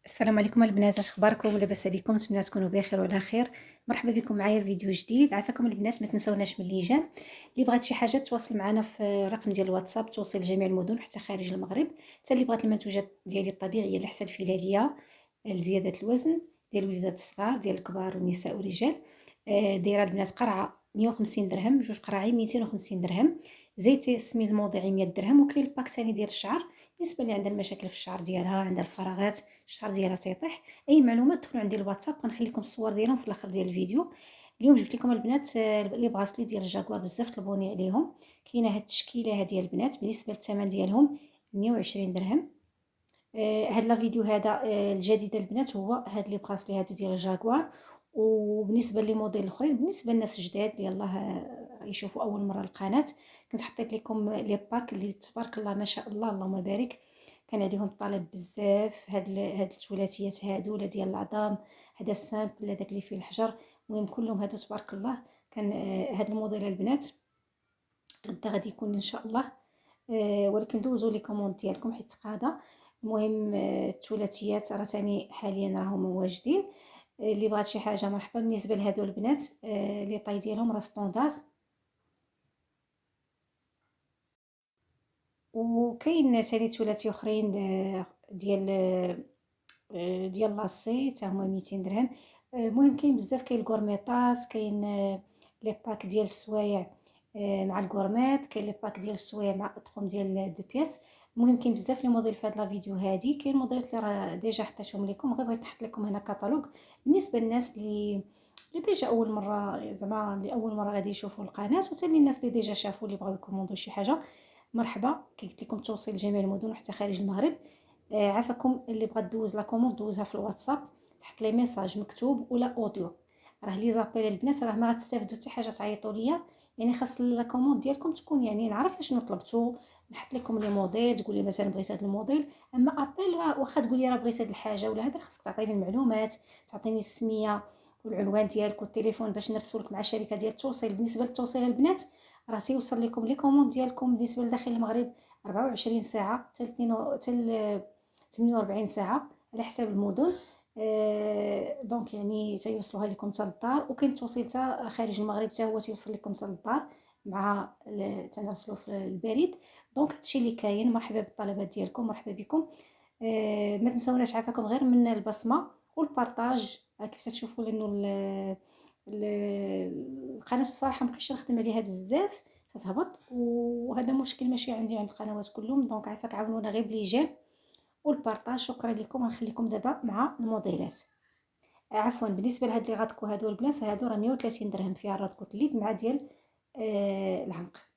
السلام عليكم البنات، اش اخباركم؟ لاباس عليكم؟ نتمنى تكونوا بخير وعلى خير. مرحبا بكم معايا في فيديو جديد. عافاكم البنات، ما تنسوناش من الليجان. اللي بغات شي حاجه تواصل معنا في الرقم ديال الواتساب، توصل لجميع المدن حتى خارج المغرب. حتى اللي بغات المنتوجات ديالي الطبيعيه لحسن الفلاليه، لزياده الوزن ديال الوليدات الصغار، ديال الكبار والنساء والرجال. دايره البنات قرعه 150 درهم، جوج قراعي 250 درهم. زيت السمين الموضعي 100 درهم. وكاين الباك ثاني ديال الشعر بالنسبه اللي عندها المشاكل في الشعر ديالها، عندها الفراغات، الشعر ديالها تيطيح. اي معلومات دخلوا عندي الواتساب، غنخلي لكم الصور ديالهم في الاخر ديال الفيديو. اليوم جبت لكم البنات لي بغاسلي ديال الجاكوار، بزاف طلبوني عليهم. كاينه هاد التشكيله هادي البنات، بالنسبه للثمن ديالهم 120 درهم. هاد لا فيديو هذا الجديد البنات، هو هاد لي بغاسلي هادو ديال الجاكوار. وبالنسبه لي موديل الاخرين، بالنسبه للناس الجداد اللي يلاه يشوفوا اول مره القناه، كنت حطيت لكم لي باك اللي تبارك الله ما شاء الله اللهم بارك. كان عليهم الطلب بزاف. هاد الثلاثيات هادو، لا ديال العظام، هذا السامبل، لا داك اللي فيه الحجر، المهم كلهم هادو تبارك الله. كان هاد الموديل البنات غدا غادي يكون ان شاء الله. ولكن دوزوا لي كوموند ديالكم حيت تقاضى. المهم الثلاثيات راه ثاني حاليا راهم واجدين. اللي بغات شي حاجه مرحبا. بالنسبه لهادو البنات لي طاي ديالهم راه ستوندار. وكاين ثاني ثلاثي اخرين ديال ديال لاسي حتى هما 200 درهم. المهم كاين بزاف، كاين الكورميطات، كاين لي باك ديال السوايع مع الكورميط، كاين لي باك ديال السوايع مع اطقم ديال دو بياس. المهم كاين بزاف لي موديل في هاد لا فيديو هادي. كاين موديلات اللي راه ديجا حطيتهم لكم، غير بغيت نحط لكم هنا كاتالوج بالنسبه للناس اللي ديجا اول مره، زعما اللي اول مره غادي يشوفوا القناه، وحتى الناس اللي ديجا شافوا اللي بغاو يكوموندو شي حاجه. مرحبا، كي قلت لكم توصيل لجميع المدن وحتى خارج المغرب. عافاكم اللي بغات دوز لا كوموند دوزها في الواتساب، تحط لي ميساج مكتوب ولا اوديو. راه لي زابيل البنات راه ما غتستافدوا حتى حاجه تعيطوا ليا. يعني خاص لا كوموند ديالكم تكون يعني نعرف شنو طلبتوا، نحط لكم لي موديل، تقولي مثلا بغيت هذا الموديل. اما ابل راه واخا تقولي راه بغيت هذه الحاجه ولا هذا، خاصك تعطيني المعلومات، تعطيني السميه والعنوان ديالك والتليفون باش نرسلك مع شركه ديال التوصيل. بالنسبه للتوصيل البنات راه تيوصل لكم لي كوموند ديالكم بالنسبه لداخل المغرب 24 ساعه حتى 48 ساعه على حساب المدن. دونك يعني تيوصلوها لكم حتى للدار. وكاين التوصيل حتى خارج المغرب حتى هو تيوصل لكم حتى للدار مع تنرسلو في البريد. دونك هادشي اللي كاين. مرحبا بالطلبات ديالكم، مرحبا بكم. ما تنساوناش عافاكم غير من البصمه والبارطاج. كيف تشوفوا لانه القناه الصراحه مابقيتش نخدم عليها بزاف، تتهبط، وهذا مشكل ماشي عندي، عند القنوات كلهم. دونك عافاك عاونونا غير بليجان والبارطاج. شكرا لكم. غنخليكم دابا مع الموديلات. عفوا، بالنسبه لهاد لي غادكو هادو البنات، هادو راه 130 درهم، فيها الراد كوتليت مع ديال العنق.